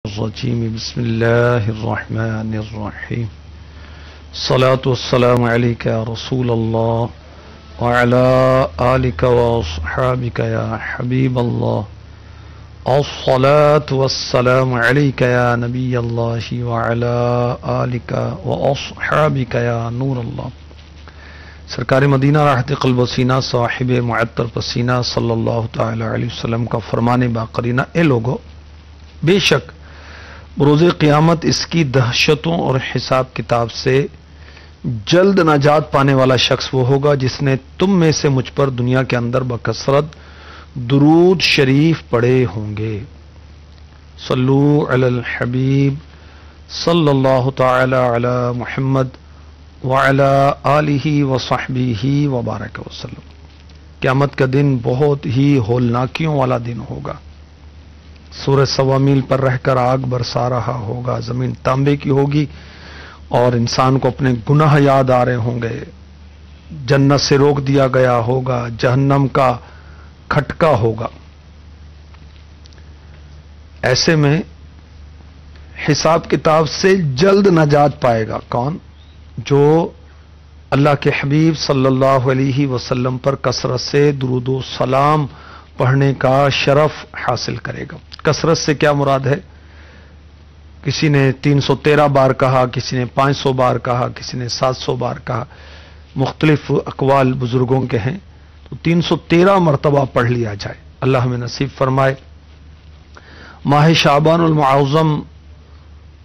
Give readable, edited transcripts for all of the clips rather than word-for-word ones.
الرجيم بسم الله الرحمن الرحيم الصلاة والسلام عليك يا رسول الله وعلى آلك وأصحابك يا حبيب الله الصلاة والسلام عليك يا نبي الله وعلى آلك وأصحابك يا نور الله سرکار مدینہ راحت قلب و سینہ صاحب معطر پسینہ صلی اللہ تعالی علیہ وسلم کا فرمان باقرینہ، اے لوگو، بے شک بروز قیامت اس کی دہشتوں اور حساب کتاب سے جلد نجات پانے والا شخص وہ ہوگا جس نے تم میں سے مجھ پر دنیا کے اندر بکثرت درود شریف پڑھے ہوں گے۔ صلو علی الحبیب صلی اللہ تعالی علی محمد وعلی آلہ وصحبہ وبارک وسلم۔ قیامت کا دن بہت ہی ہولناکیوں والا دن ہوگا۔ سورج 1.25 میل پر رہ کر آگ برسا رہا ہوگا، زمین تانبے کی ہوگی اور انسان کو اپنے گناہ یاد آ رہے ہوں گے، جنت سے روک دیا گیا ہوگا، جہنم کا کھٹکا ہوگا۔ ایسے میں حساب کتاب سے جلد نجات پائے گا کون؟ جو اللہ کے حبیب صلی اللہ علیہ وسلم پر کثرت سے درود و سلام پڑھنے کا شرف حاصل کرے گا۔ کثرت سے کیا مراد ہے؟ کسی نے 313 بار کہا، کسی نے 500 بار کہا، کسی نے 700 بار کہا، مختلف اقوال بزرگوں کے ہیں، تو 313 مرتبہ پڑھ لیا جائے، اللہ ہمیں نصیب فرمائے۔ ماہ شعبان المعظم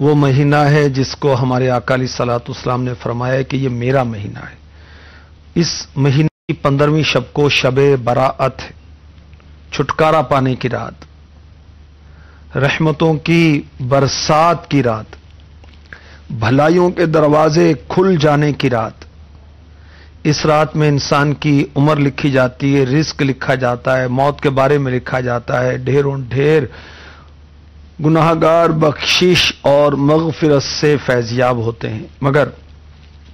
وہ مہینہ ہے جس کو ہمارے آقا علیہ الصلوۃ والسلام نے فرمایا ہے کہ یہ میرا مہینہ ہے۔ اس مہینے کی 15ویں شب کو شب براءت ہے، چھٹکارا پانے کی رات، رحمتوں کی برسات کی رات، بھلائیوں کے دروازے کھل جانے کی رات۔ اس رات میں انسان کی عمر لکھی جاتی ہے، رزق لکھا جاتا ہے، موت کے بارے میں لکھا جاتا ہے، ڈھیروں ڈھیر گناہگار بخشش اور مغفرت سے فیضیاب ہوتے ہیں، مگر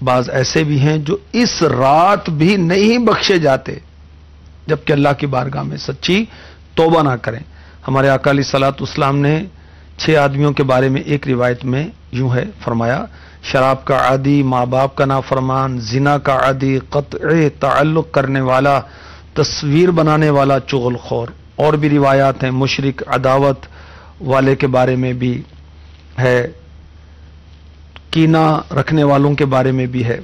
بعض ایسے بھی ہیں جو اس رات بھی نہیں بخشے جاتے جبکہ اللہ کی بارگاہ میں سچی توبہ نہ کریں۔ ہمارے آقا علیہ الصلوۃ والسلام نے 6 آدمیوں کے بارے میں ایک روایت میں یوں ہے فرمایا: شراب کا عادی، ماں باپ کا نافرمان، زنا کا عادی، قطع تعلق کرنے والا، تصویر بنانے والا چغل خور۔ اور بھی روایات ہیں، مشرک، عداوت والے کے بارے میں بھی ہے، کینہ رکھنے والوں کے بارے میں بھی ہے۔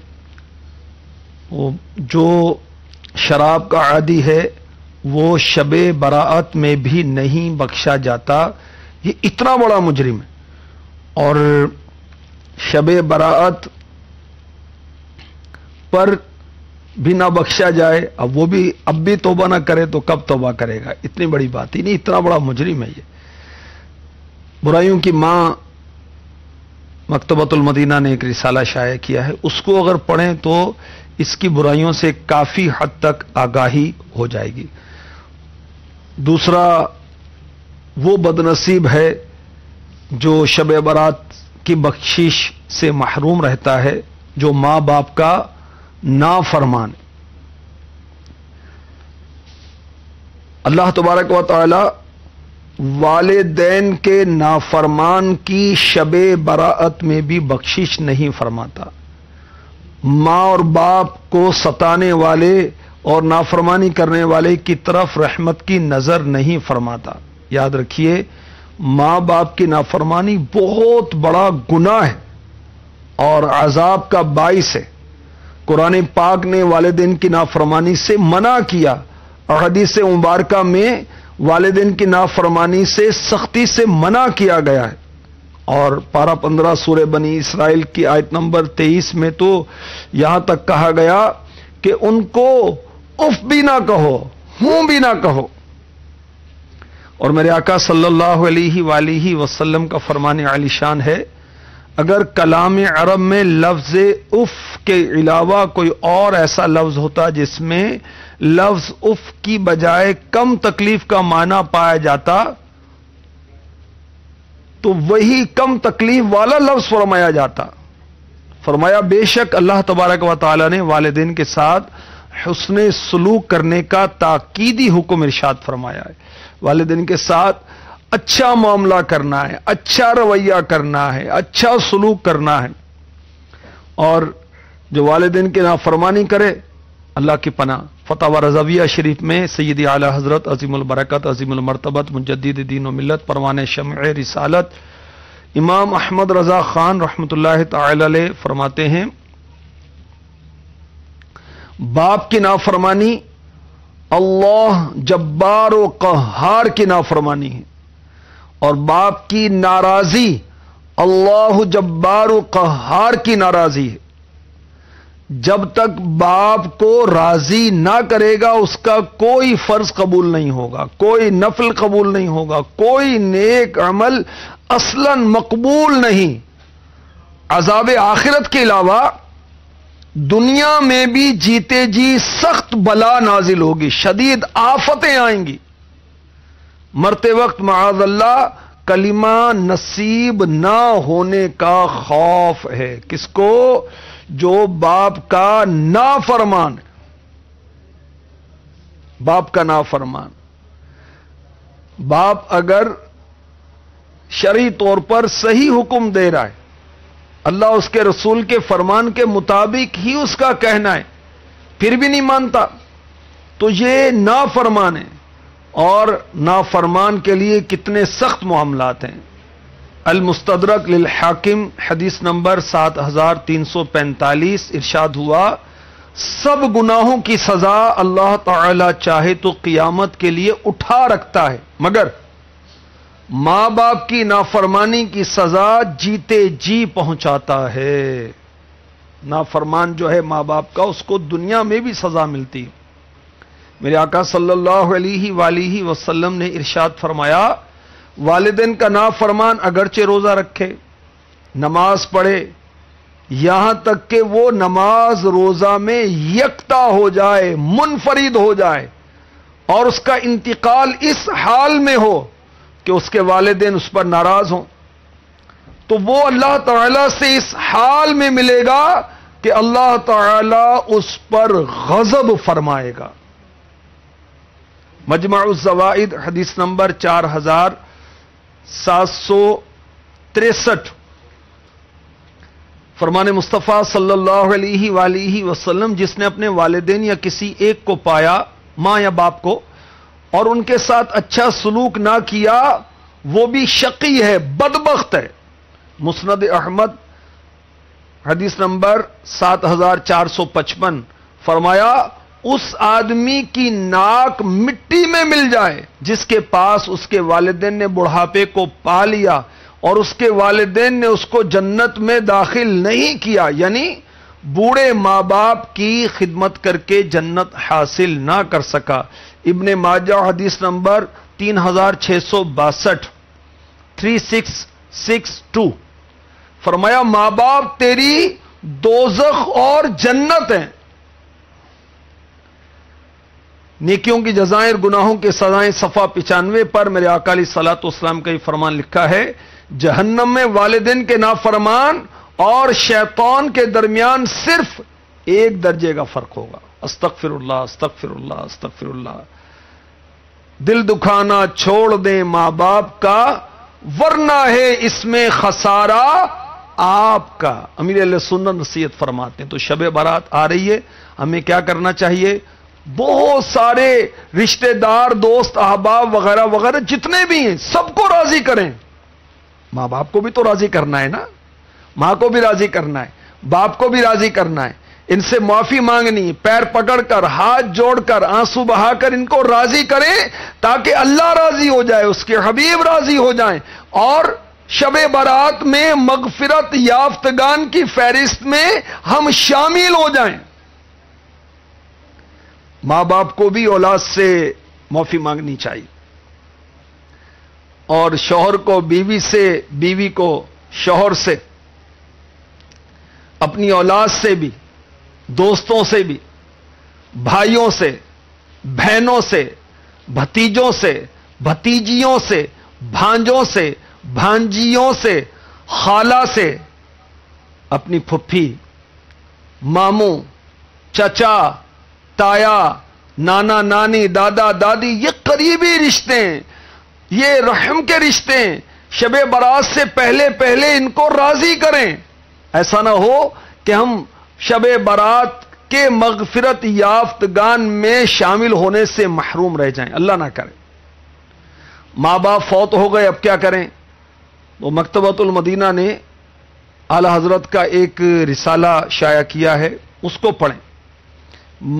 وہ جو شراب کا عادی ہے وہ شب براءت میں بھی نہیں بخشا جاتا، یہ اتنا بڑا مجرم ہے، اور شب براءت پر بھی نہ بخشا جائے، اب بھی توبہ نہ کرے تو کب توبہ کرے گا؟ اتنی بڑی بات ہی نہیں، اتنا بڑا مجرم ہے یہ۔ برائیوں کی ماں مکتبۃ المدینہ نے ایک رسالہ شائع کیا ہے، اس کو اگر پڑھیں تو اس کی برائیوں سے کافی حد تک آگاہی ہو جائے گی۔ دوسرا، وہ بدنصیب ہے جو شب برات کی بخشش سے محروم رہتا ہے، جو ماں باپ کا نافرمان۔ اللہ تبارک و تعالی والدین کے نافرمان کی شب براءت میں بھی بخشش نہیں فرماتا۔ ماں اور باپ کو ستانے والے اور نافرمانی کرنے والے کی طرف رحمت کی نظر نہیں فرماتا۔ یاد رکھیے، ماں باپ کی نافرمانی بہت بڑا گناہ ہے اور عذاب کا باعث ہے۔ قرآن پاک نے والدین کی نافرمانی سے منع کیا، اور حدیث مبارکہ میں والدین کی نافرمانی سے سختی سے منع کیا گیا ہے۔ اور پارہ 15 سورہ بنی اسرائیل کی آیت نمبر 23 میں تو یہاں تک کہا گیا کہ ان کو اف بھی نہ کہو، ہوں بھی نہ کہو۔ اور میرے آقا صلی اللہ علیہ وآلہ وسلم کا فرمان عالی شان ہے، اگر کلام عرب میں لفظ اف کے علاوہ کوئی اور ایسا لفظ ہوتا جس میں لفظ اف کی بجائے کم تکلیف کا معنی پایا جاتا تو وہی کم تکلیف والا لفظ فرمایا جاتا۔ فرمایا بے شک اللہ تبارک و تعالی نے والدین کے ساتھ حسن سلوک کرنے کا تاکیدی حکم ارشاد فرمایا ہے، والدین کے ساتھ اچھا معاملہ کرنا ہے، اچھا رویہ کرنا ہے، اچھا سلوک کرنا ہے، اور جو والدین کی نافرمانی کرے اللہ کی پناہ۔ فتاوی رضویہ شریف میں سیدی اعلی حضرت عظیم البرکت عظیم المرتبت مجدد دین و ملت پروان شمع رسالت امام احمد رضا خان رحمۃ اللہ تعالی علیہ فرماتے ہیں، باپ کی نافرمانی اللہ جبار و قہار کی نافرمانی ہے، اور باپ کی ناراضی اللہ جبار و قہار کی ناراضی ہے۔ جب تک باپ کو راضی نہ کرے گا اس کا کوئی فرض قبول نہیں ہوگا، کوئی نفل قبول نہیں ہوگا، کوئی نیک عمل اصلاً مقبول نہیں۔ عذاب آخرت کے علاوہ دنیا میں بھی جیتے جی سخت بلا نازل ہوگی، شدید آفتیں آئیں گی، مرتے وقت معاذ اللہ کلمہ نصیب نہ ہونے کا خوف ہے۔ کس کو؟ جو باپ کا نافرمان ہے، باپ کا نافرمان۔ باپ اگر شرعی طور پر صحیح حکم دے رہا ہے، اللہ اس کے رسول کے فرمان کے مطابق ہی اس کا کہنا ہے، پھر بھی نہیں مانتا تو یہ نافرمان ہے، اور نافرمان کے لیے کتنے سخت معاملات ہیں۔ المستدرک للحاکم حدیث نمبر 7345 ارشاد ہوا، سب گناہوں کی سزا اللہ تعالی چاہے تو قیامت کے لیے اٹھا رکھتا ہے، مگر ماں باپ کی نافرمانی کی سزا جیتے جی پہنچاتا ہے۔ نافرمان جو ہے ماں باپ کا، اس کو دنیا میں بھی سزا ملتی ہے۔ میرے آقا صلی اللہ علیہ وآلہ وسلم نے ارشاد فرمایا، والدین کا نافرمان اگرچہ روزہ رکھے، نماز پڑھے، یہاں تک کہ وہ نماز روزہ میں یکتا ہو جائے، منفرد ہو جائے، اور اس کا انتقال اس حال میں ہو کہ اس کے والدین اس پر ناراض ہوں، تو وہ اللہ تعالی سے اس حال میں ملے گا کہ اللہ تعالی اس پر غضب فرمائے گا۔ مجمع الزوائد حدیث نمبر 4763، فرمان مصطفیٰ صلی اللہ علیہ وآلہ وسلم، جس نے اپنے والدین یا کسی ایک کو پایا، ماں یا باپ کو، اور ان کے ساتھ اچھا سلوک نہ کیا، وہ بھی شقی ہے، بدبخت ہے۔ مسند احمد حدیث نمبر 7455، فرمایا اس آدمی کی ناک مٹی میں مل جائے جس کے پاس اس کے والدین نے بڑھاپے کو پا لیا اور اس کے والدین نے اس کو جنت میں داخل نہیں کیا، یعنی بوڑھے ماں باپ کی خدمت کر کے جنت حاصل نہ کر سکا۔ ابن ماجہ حدیث نمبر 3662، 3662، فرمایا ماں باپ تیری دوزخ اور جنت ہیں۔ نیکیوں کی جزائیں اور گناہوں کی سزائیں، صفحہ 95 پر میرے آقا علیہ الصلوۃ والسلام کا یہ فرمان لکھا ہے، جہنم میں والدین کے نافرمان اور شیطان کے درمیان صرف ایک درجے کا فرق ہوگا۔ استغفر اللہ استغفر اللہ استغفر اللہ۔ دل دکھانا چھوڑ دیں ماں باپ کا، ورنہ ہے اس میں خسارہ آپ کا۔ امیر اہل سنت نصیحت فرماتے ہیں۔ تو شب برات آ رہی ہے، ہمیں کیا کرنا چاہیے؟ بہت سارے رشتہ دار، دوست، احباب وغیرہ وغیرہ جتنے بھی ہیں سب کو راضی کریں۔ ماں باپ کو بھی تو راضی کرنا ہے نا، ماں کو بھی راضی کرنا ہے، باپ کو بھی راضی کرنا ہے، ان سے معافی مانگنی، پیر پکڑ کر، ہاتھ جوڑ کر، آنسو بہا کر ان کو راضی کریں تاکہ اللہ راضی ہو جائے، اس کے حبیب راضی ہو جائیں، اور شب برات میں مغفرت یافتگان کی فہرست میں ہم شامل ہو جائیں۔ ماں باپ کو بھی اولاد سے معافی مانگنی چاہیے، اور شوہر کو بیوی سے، بیوی کو شوہر سے، اپنی اولاد سے بھی، دوستوں سے بھی، بھائیوں سے، بہنوں سے، بھتیجوں سے، بھتیجیوں سے، بھانجوں سے، بھانجیوں سے، خالہ سے، اپنی پھپھی، ماموں، چچا، تایا، نانا نانی، دادا دادی، یہ قریبی رشتے ہیں، یہ رحم کے رشتے ہیں، شب برات سے پہلے پہلے ان کو راضی کریں. ایسا نہ ہو کہ ہم شب برات کے مغفرت یافتگان میں شامل ہونے سے محروم رہ جائیں، اللہ نہ کرے. ماں باپ فوت ہو گئے، اب کیا کریں؟ وہ مکتبۃ المدینہ نے اعلی حضرت کا ایک رسالہ شائع کیا ہے، اس کو پڑھیں.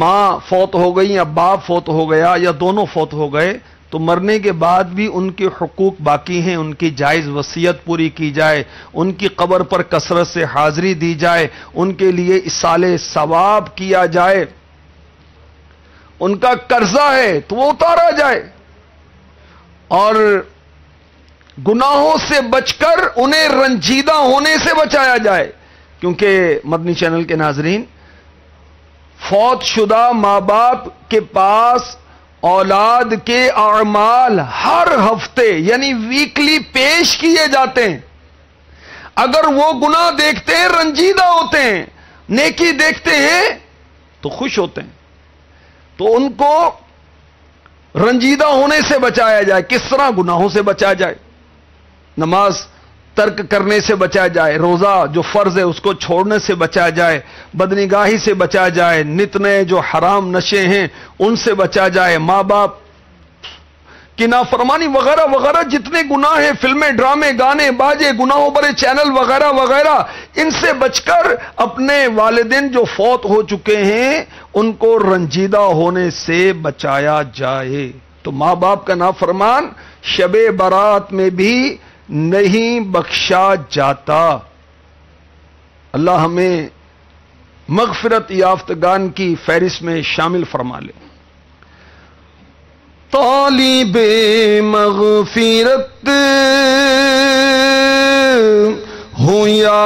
ماں فوت ہو گئی یا باپ فوت ہو گیا یا دونوں فوت ہو گئے تو مرنے کے بعد بھی ان کے حقوق باقی ہیں، ان کی جائز وصیت پوری کی جائے، ان کی قبر پر کثرت سے حاضری دی جائے، ان کے لیے ایصال ثواب کیا جائے، ان کا قرضہ ہے تو وہ اتارا جائے، اور گناہوں سے بچ کر انہیں رنجیدہ ہونے سے بچایا جائے. کیونکہ مدنی چینل کے ناظرین، فوت شدہ ماں باپ کے پاس اولاد کے اعمال ہر ہفتے یعنی ویکلی پیش کیے جاتے ہیں. اگر وہ گناہ دیکھتے ہیں رنجیدہ ہوتے ہیں، نیکی دیکھتے ہیں تو خوش ہوتے ہیں. تو ان کو رنجیدہ ہونے سے بچایا جائے. کس طرح؟ گناہوں سے بچایا جائے، نماز ترک کرنے سے بچایا جائے، روزہ جو فرض ہے اس کو چھوڑنے سے بچایا جائے، بدنگاہی سے بچایا جائے، نت نئے جو حرام نشے ہیں ان سے بچایا جائے، ماں باپ کی نافرمانی وغیرہ وغیرہ جتنے گناہ ہیں، فلمیں، ڈرامے، گانے، باجے، گناہوں بھرے چینل وغیرہ وغیرہ، ان سے بچ کر اپنے والدین جو فوت ہو چکے ہیں ان کو رنجیدہ ہونے سے بچایا جائے. تو ماں باپ کا نافرمان شب برات میں بھی نہیں بخشا جاتا. اللہ ہمیں مغفرت یافتگان کی فہرست میں شامل فرما لے. طالب مغفرت ہوں یا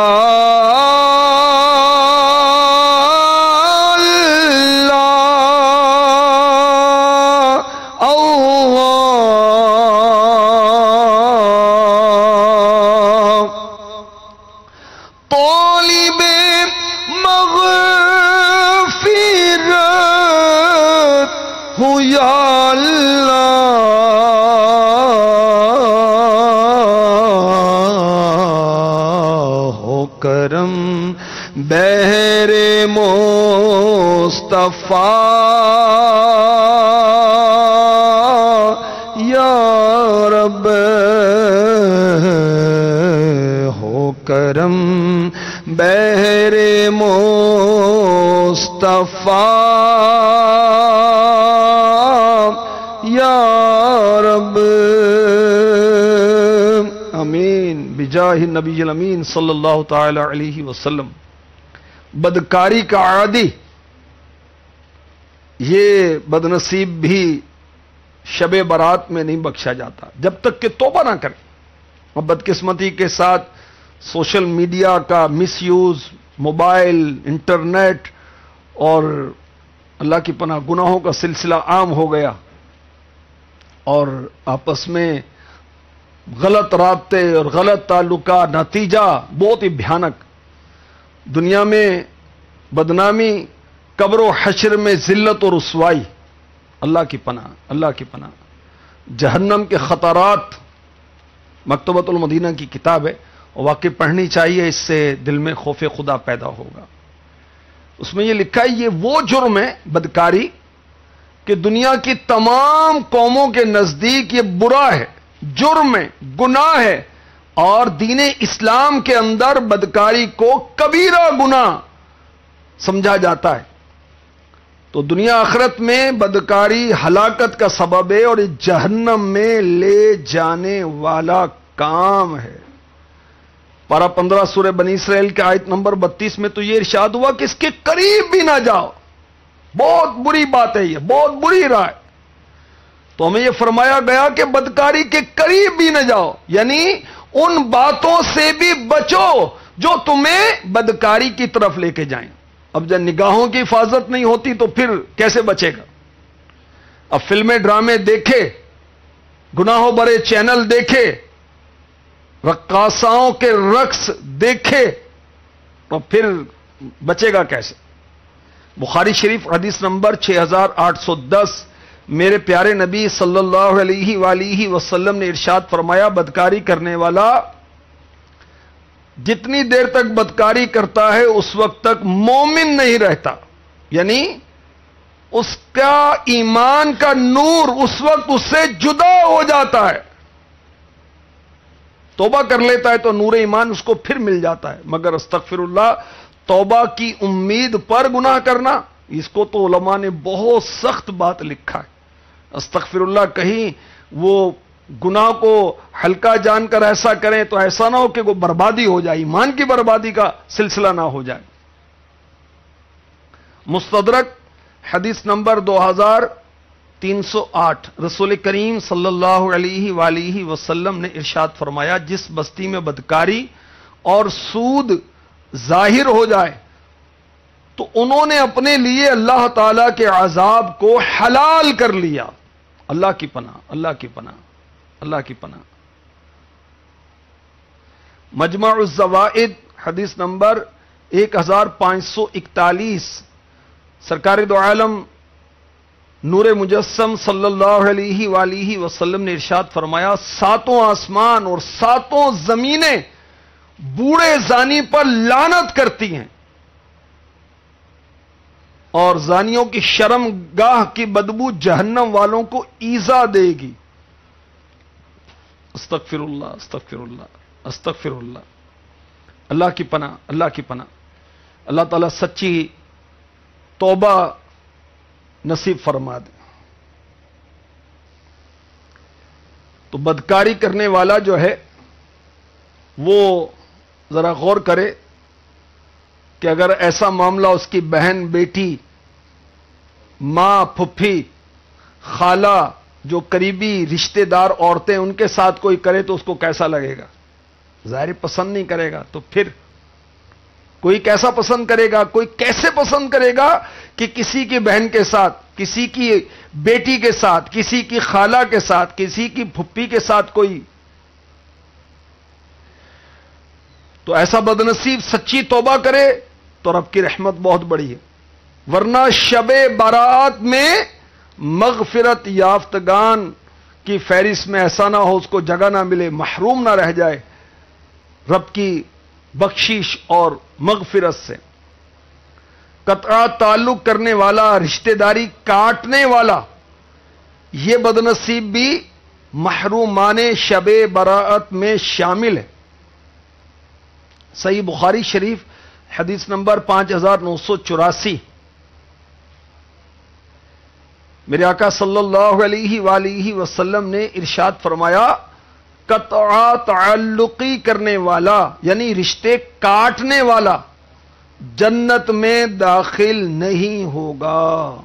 کرم بہر مصطفیٰ یا رب ہو کرم بہر مصطفیٰ یا رب. امین بجاہ النبی الامین صلی اللہ تعالی علیہ وسلم. بدکاری کا عادی، یہ بدنصیب بھی شب برات میں نہیں بخشا جاتا جب تک کہ توبہ نہ کرے. اور بدقسمتی کے ساتھ سوشل میڈیا کا مس یوز، موبائل، انٹرنیٹ اور اللہ کی پناہ گناہوں کا سلسلہ عام ہو گیا، اور آپس میں غلط رابطے اور غلط تعلقات، نتیجہ بہت ہی بھیانک. دنیا میں بدنامی، قبر و حشر میں ذلت اور رسوائی. اللہ کی پناہ، اللہ کی پناہ. جہنم کے خطرات مکتبۃ المدینہ کی کتاب ہے، اور واقعی پڑھنی چاہیے، اس سے دل میں خوف خدا پیدا ہوگا. اس میں یہ لکھا ہے یہ وہ جرم ہے بدکاری کہ دنیا کی تمام قوموں کے نزدیک یہ برا ہے، جرم ہے، گناہ ہے، اور دین اسلام کے اندر بدکاری کو کبیرہ گناہ سمجھا جاتا ہے. تو دنیا آخرت میں بدکاری ہلاکت کا سبب ہے اور یہ جہنم میں لے جانے والا کام ہے. پارہ 15 سورہ بنی اسرائیل کے آیت نمبر 32 میں تو یہ ارشاد ہوا کہ اس کے قریب بھی نہ جاؤ. بہت بری بات ہے، یہ بہت بری رائے. تو ہمیں یہ فرمایا گیا کہ بدکاری کے قریب بھی نہ جاؤ، یعنی ان باتوں سے بھی بچو جو تمہیں بدکاری کی طرف لے کے جائیں. اب جب نگاہوں کی حفاظت نہیں ہوتی تو پھر کیسے بچے گا؟ اب فلمیں، ڈرامے دیکھے، گناہوں بھرے چینل دیکھے، رقاصاؤں کے رقص دیکھے تو پھر بچے گا کیسے؟ بخاری شریف حدیث نمبر 6810 میرے پیارے نبی صلی اللہ علیہ وآلہ وسلم نے ارشاد فرمایا، بدکاری کرنے والا جتنی دیر تک بدکاری کرتا ہے اس وقت تک مومن نہیں رہتا، یعنی اس کا ایمان کا نور اس وقت اس سے جدا ہو جاتا ہے۔ توبہ کر لیتا ہے تو نور ایمان اس کو پھر مل جاتا ہے، مگر استغفر اللہ، توبہ کی امید پر گناہ کرنا، اس کو تو علماء نے بہت سخت بات لکھا ہے۔ استغفر اللہ، کہیں وہ گناہ کو ہلکا جان کر ایسا کریں تو ایسا نہ ہو کہ وہ بربادی ہو جائے، ایمان کی بربادی کا سلسلہ نہ ہو جائے۔ مستدرک حدیث نمبر 2308، رسول کریم صلی اللہ علیہ وآلہ وسلم نے ارشاد فرمایا، جس بستی میں بدکاری اور سود ظاہر ہو جائے تو انہوں نے اپنے لیے اللہ تعالی کے عذاب کو حلال کر لیا۔ اللہ کی پناہ، اللہ کی پناہ، اللہ کی پناہ۔ مجمع الزوائد حدیث نمبر 1541، سرکار دو عالم نور مجسم صلی اللہ علیہ وآلہ وسلم نے ارشاد فرمایا، ساتوں آسمان اور ساتوں زمینیں بوڑھے زانی پر لعنت کرتی ہیں، اور زانیوں کی شرم گاہ کی بدبو جہنم والوں کو ایذا دے گی۔ استغفر اللہ، استغفر اللہ، استغفر اللہ۔ اللہ کی پناہ، اللہ کی پناہ۔ اللہ تعالیٰ سچی توبہ نصیب فرما دے۔ تو بدکاری کرنے والا جو ہے وہ ذرا غور کرے کہ اگر ایسا معاملہ اس کی بہن، بیٹی، ماں، پھپھی، خالہ، جو قریبی رشتہ دار عورتیں ان کے ساتھ کوئی کرے تو اس کو کیسا لگے گا؟ ظاہر پسند نہیں کرے گا۔ تو پھر کوئی کیسا پسند کرے گا؟ کوئی کیسے پسند کرے گا کہ کسی کی بہن کے ساتھ، کسی کی بیٹی کے ساتھ، کسی کی خالہ کے ساتھ، کسی کی پھپھی کے ساتھ کوئی؟ تو ایسا بدنصیب سچی توبہ کرے تو رب کی رحمت بہت بڑی ہے، ورنہ شب برات میں مغفرت یافتگان کی فہرست میں ایسا نہ ہو اس کو جگہ نہ ملے، محروم نہ رہ جائے رب کی بخشش اور مغفرت سے۔ قطع تعلق کرنے والا، رشتہ داری کاٹنے والا، یہ بدنصیب بھی محرومان شب برات میں شامل ہے۔ صحیح بخاری شریف حدیث نمبر 5984، میرے آقا صلی اللہ علیہ وآلہ وسلم نے ارشاد فرمایا، قطع تعلقی کرنے والا یعنی رشتے کاٹنے والا جنت میں داخل نہیں ہوگا۔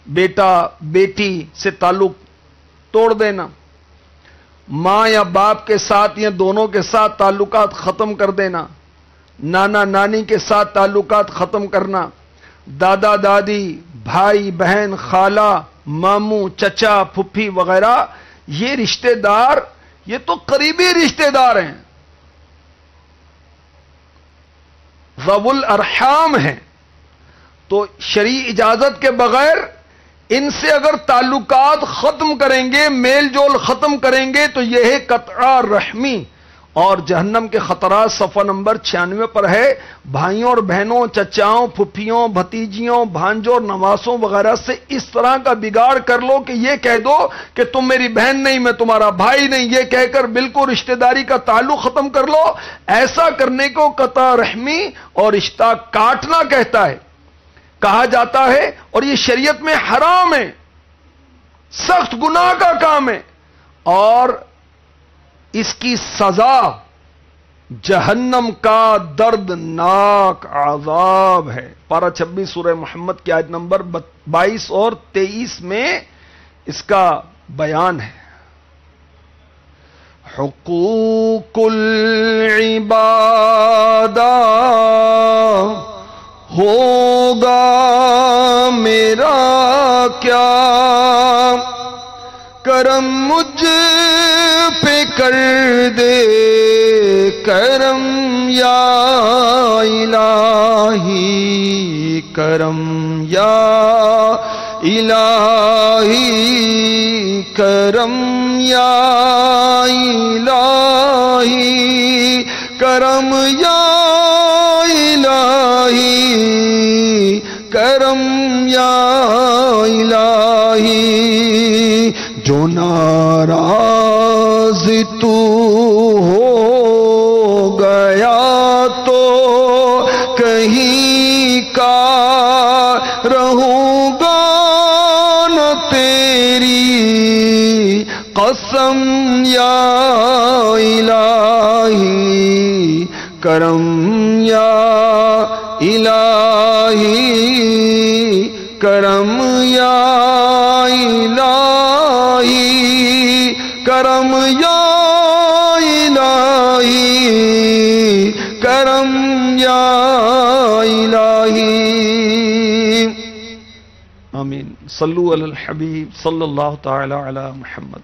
بیٹا بیٹی سے تعلق توڑ دینا، ماں یا باپ کے ساتھ یا دونوں کے ساتھ تعلقات ختم کر دینا، نانا نانی کے ساتھ تعلقات ختم کرنا، دادا دادی، بھائی بہن، خالہ، ماموں، چچا، پھپھی وغیرہ، یہ رشتہ دار، یہ تو قریبی رشتہ دار ہیں، ذو الارحام ہیں، تو شرعی اجازت کے بغیر ان سے اگر تعلقات ختم کریں گے، میل جول ختم کریں گے تو یہ ہے قطع رحمی، اور جہنم کے خطرات صفحہ نمبر 96 پر ہے۔ بھائیوں اور بہنوں، چچاؤں، پھپھیوں، بھتیجیوں، بھانجوں اور نواسوں وغیرہ سے اس طرح کا بگاڑ کر لو کہ یہ کہہ دو کہ تم میری بہن نہیں، میں تمہارا بھائی نہیں، یہ کہہ کر بالکل رشتہ داری کا تعلق ختم کر لو۔ ایسا کرنے کو قطع رحمی اور رشتہ کاٹنا کہتا ہے، کہا جاتا ہے، اور یہ شریعت میں حرام ہے، سخت گناہ کا کام ہے، اور اس کی سزا جہنم کا دردناک عذاب ہے۔ پارہ 26 سورہ محمد کی آیت نمبر 22 اور 23 میں اس کا بیان ہے۔ حقوق العباد ہوگا میرا کیا، کرم مجھ پہ کر دے کرم یا الہی، کرم یا الہی کرم یا الہی کرم یا الہی کرم یا الہی جو ناراض تو ہو گیا تو کہیں کا رہوں گا نہ تیری قسم یا الہی کرم یا الہی کرم یا الہی کرم یا الہی کرم یا الہی آمین۔ صلو علی الحبیب صلی اللہ تعالی علی محمد۔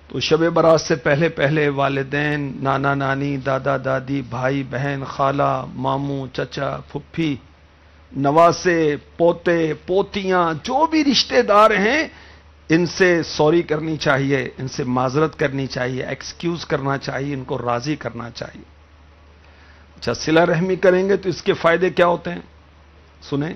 تو شب برات سے پہلے پہلے والدین، نانا نانی، دادا دادی، بھائی بہن، خالہ، ماموں، چچا، پھپھی، نواسے، پوتے، پوتیاں، جو بھی رشتہ دار ہیں، ان سے سوری کرنی چاہیے، ان سے معذرت کرنی چاہیے، ایکسکیوز کرنا چاہیے، ان کو راضی کرنا چاہیے۔ اچھا، صلہ رحمی کریں گے تو اس کے فائدے کیا ہوتے ہیں؟ سنیں،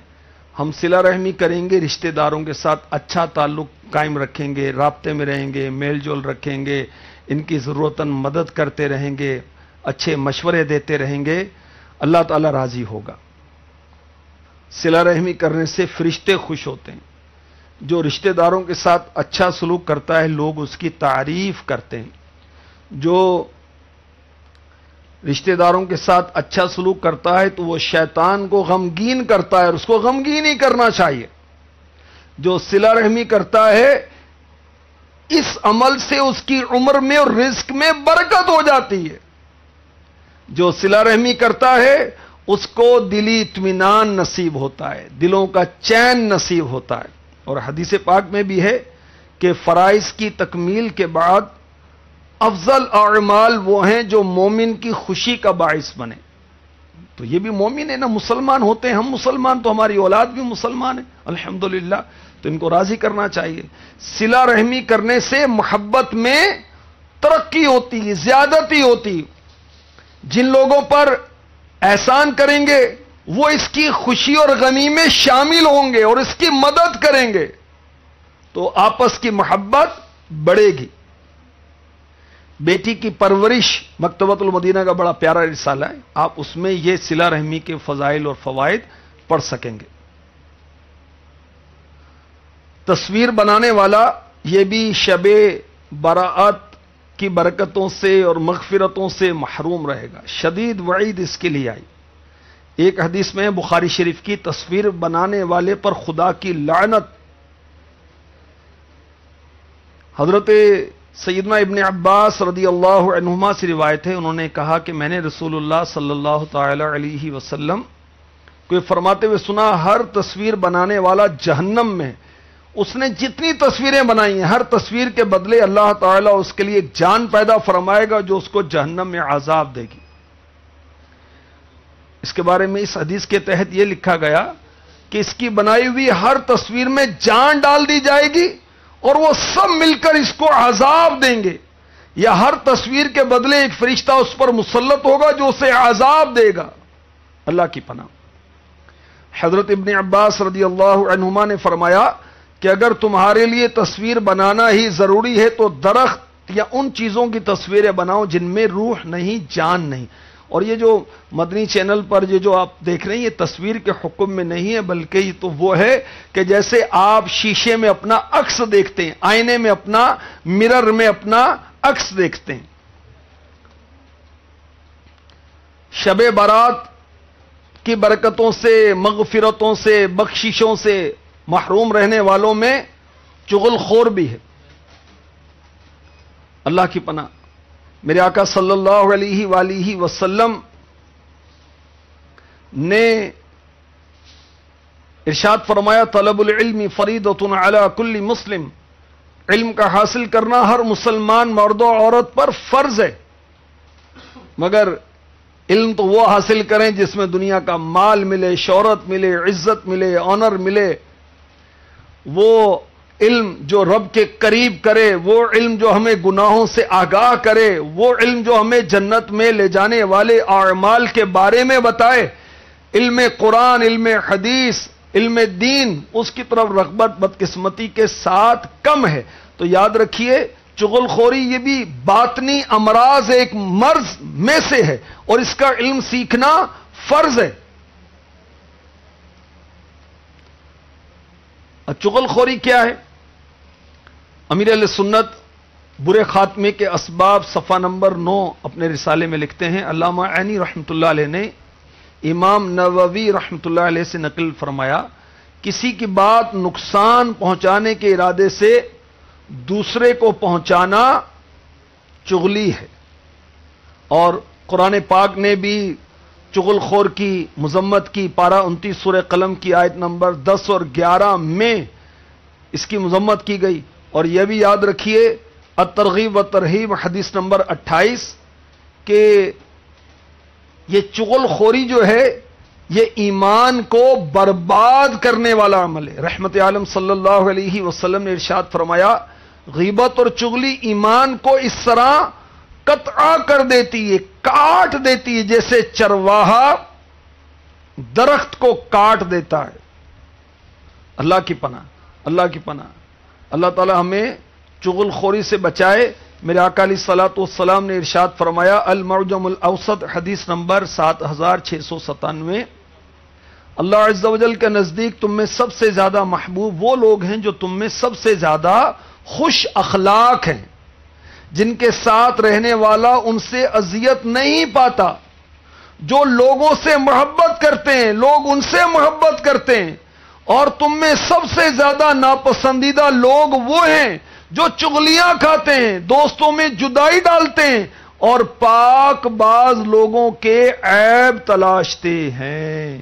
ہم صلہ رحمی کریں گے، رشتہ داروں کے ساتھ اچھا تعلق قائم رکھیں گے، رابطے میں رہیں گے، میل جول رکھیں گے، ان کی ضرورتاً مدد کرتے رہیں گے، اچھے مشورے دیتے رہیں گے، اللہ تعالیٰ راضی ہوگا۔ صلہ رحمی کرنے سے فرشتے خوش ہوتے ہیں۔ جو رشتہ داروں کے ساتھ اچھا سلوک کرتا ہے، لوگ اس کی تعریف کرتے ہیں۔ جو رشتہ داروں کے ساتھ اچھا سلوک کرتا ہے تو وہ شیطان کو غمگین کرتا ہے، اور اس کو غمگین ہی کرنا چاہیے۔ جو صلہ رحمی کرتا ہے، اس عمل سے اس کی عمر میں اور رزق میں برکت ہو جاتی ہے۔ جو صلہ رحمی کرتا ہے اس کو دلی اطمینان نصیب ہوتا ہے، دلوں کا چین نصیب ہوتا ہے۔ اور حدیث پاک میں بھی ہے کہ فرائض کی تکمیل کے بعد افضل اعمال وہ ہیں جو مومن کی خوشی کا باعث بنے۔ تو یہ بھی مومن ہے نا، مسلمان ہوتے ہیں ہم، مسلمان تو ہماری اولاد بھی مسلمان ہے الحمدللہ، تو ان کو راضی کرنا چاہیے۔ صلہ رحمی کرنے سے محبت میں ترقی ہوتی ہے، زیادتی ہوتی۔ جن لوگوں پر احسان کریں گے وہ اس کی خوشی اور غمی میں شامل ہوں گے اور اس کی مدد کریں گے، تو آپس کی محبت بڑھے گی۔ بیٹی کی پرورش مکتبۃ المدینہ کا بڑا پیارا رسالہ ہے، آپ اس میں یہ صلہ رحمی کے فضائل اور فوائد پڑھ سکیں گے۔ تصویر بنانے والا یہ بھی شب براءت کی برکتوں سے اور مغفرتوں سے محروم رہے گا۔ شدید وعید اس کے لیے آئی۔ ایک حدیث میں بخاری شریف کی، تصویر بنانے والے پر خدا کی لعنت۔ حضرت سیدنا ابن عباس رضی اللہ عنہما سے روایت ہے، انہوں نے کہا کہ میں نے رسول اللہ صلی اللہ تعالی علیہ وسلم کو فرماتے ہوئے سنا، ہر تصویر بنانے والا جہنم میں، اس نے جتنی تصویریں بنائی ہیں ہر تصویر کے بدلے اللہ تعالیٰ اس کے لیے ایک جان پیدا فرمائے گا جو اس کو جہنم میں عذاب دے گی۔ اس کے بارے میں اس حدیث کے تحت یہ لکھا گیا کہ اس کی بنائی ہوئی ہر تصویر میں جان ڈال دی جائے گی اور وہ سب مل کر اس کو عذاب دیں گے، یا ہر تصویر کے بدلے ایک فرشتہ اس پر مسلط ہوگا جو اسے عذاب دے گا۔ اللہ کی پناہ۔ حضرت ابن عباس رضی اللہ عنہما نے فرمایا کہ اگر تمہارے لیے تصویر بنانا ہی ضروری ہے تو درخت یا ان چیزوں کی تصویریں بناؤ جن میں روح نہیں، جان نہیں۔ اور یہ جو مدنی چینل پر یہ جو آپ دیکھ رہے ہیں یہ تصویر کے حکم میں نہیں ہے، بلکہ یہ تو وہ ہے کہ جیسے آپ شیشے میں اپنا عکس دیکھتے ہیں، آئینے میں اپنا، مرر میں اپنا عکس دیکھتے ہیں۔ شب برات کی برکتوں سے، مغفرتوں سے، بخششوں سے محروم رہنے والوں میں چغل خور بھی ہے۔ اللہ کی پناہ۔ میرے آقا صلی اللہ علیہ وآلہ وسلم نے ارشاد فرمایا، طلب العلم فریضۃ علی کل مسلم، علم کا حاصل کرنا ہر مسلمان مرد و عورت پر فرض ہے، مگر علم تو وہ حاصل کریں جس میں دنیا کا مال ملے، شہرت ملے، عزت ملے، آنر ملے۔ وہ علم جو رب کے قریب کرے، وہ علم جو ہمیں گناہوں سے آگاہ کرے، وہ علم جو ہمیں جنت میں لے جانے والے اعمال کے بارے میں بتائے. علم قرآن، علم حدیث، علم دین، اس کی طرف رغبت بدقسمتی کے ساتھ کم ہے. تو یاد رکھیے چغل خوری یہ بھی باطنی امراض ایک مرض میں سے ہے، اور اس کا علم سیکھنا فرض ہے. چغل خوری کیا ہے؟ امیر اہل سنت برے خاتمے کے اسباب صفحہ نمبر 9 اپنے رسالے میں لکھتے ہیں. علامہ عینی رحمۃ اللہ علیہ نے امام نووی رحمۃ اللہ علیہ سے نقل فرمایا، کسی کی بات نقصان پہنچانے کے ارادے سے دوسرے کو پہنچانا چغلی ہے. اور قرآن پاک نے بھی چغل خور کی مذمت کی. پارہ 29 سورہ قلم کی آیت نمبر 10 اور 11 میں اس کی مذمت کی گئی. اور یہ بھی یاد رکھیے الترغیب و ترہیب حدیث نمبر 28 کہ یہ چغل خوری جو ہے یہ ایمان کو برباد کرنے والا عمل ہے. رحمت عالم صلی اللہ علیہ وسلم نے ارشاد فرمایا، غیبت اور چغلی ایمان کو اس طرح قطع کر دیتی ہے، کاٹ دیتی ہے، جیسے چرواہا درخت کو کاٹ دیتا ہے. اللہ کی پناہ، اللہ کی پناہ. اللہ تعالی ہمیں چغل خوری سے بچائے. میرے آقا علیہ الصلوۃ والسلام نے ارشاد فرمایا المعجم الاوسط حدیث نمبر 7697، اللہ عز و جل کے نزدیک تم میں سب سے زیادہ محبوب وہ لوگ ہیں جو تم میں سب سے زیادہ خوش اخلاق ہیں، جن کے ساتھ رہنے والا ان سے اذیت نہیں پاتا، جو لوگوں سے محبت کرتے ہیں، لوگ ان سے محبت کرتے ہیں. اور تم میں سب سے زیادہ ناپسندیدہ لوگ وہ ہیں جو چغلیاں کھاتے ہیں، دوستوں میں جدائی ڈالتے ہیں اور پاک باز لوگوں کے عیب تلاشتے ہیں.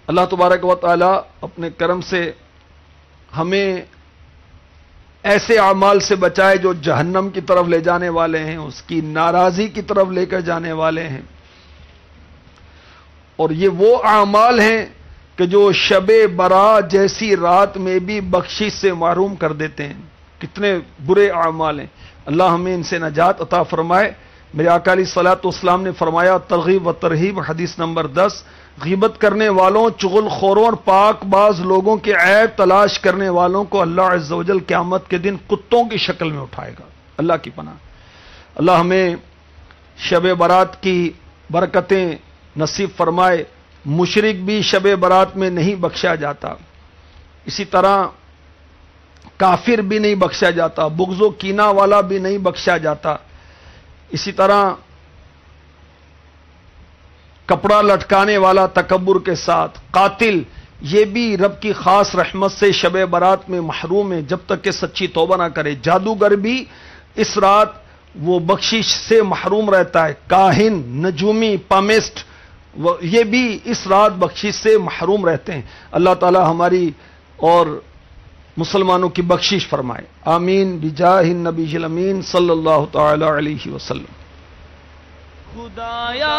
اللہ تبارک و تعالی اپنے کرم سے ہمیں ایسے اعمال سے بچائے جو جہنم کی طرف لے جانے والے ہیں، اس کی ناراضی کی طرف لے کر جانے والے ہیں. اور یہ وہ اعمال ہیں کہ جو شب برات جیسی رات میں بھی بخشش سے محروم کر دیتے ہیں. کتنے برے اعمال ہیں، اللہ ہمیں ان سے نجات عطا فرمائے. میرے آقا علیہ الصلوۃ والسلام نے فرمایا ترغیب و ترہیب حدیث نمبر 10، غیبت کرنے والوں، چغل خوروں اور پاک باز لوگوں کے عیب تلاش کرنے والوں کو اللہ عز و جل قیامت کے دن کتوں کی شکل میں اٹھائے گا. اللہ کی پناہ. اللہ ہمیں شب برات کی برکتیں نصیب فرمائے. مشرک بھی شب برات میں نہیں بخشا جاتا، اسی طرح کافر بھی نہیں بخشا جاتا، بغض و کینہ والا بھی نہیں بخشا جاتا، اسی طرح کپڑا لٹکانے والا تکبر کے ساتھ، قاتل، یہ بھی رب کی خاص رحمت سے شب برات میں محروم ہے جب تک کہ سچی توبہ نہ کرے. جادوگر بھی اس رات وہ بخشش سے محروم رہتا ہے. کاہن، نجومی، پامسٹ، یہ بھی اس رات بخشش سے محروم رہتے ہیں. اللہ تعالی ہماری اور مسلمانوں کی بخشش فرمائے. آمین بجاہ النبی الامین صلی اللہ تعالی علیہ وسلم. خدایا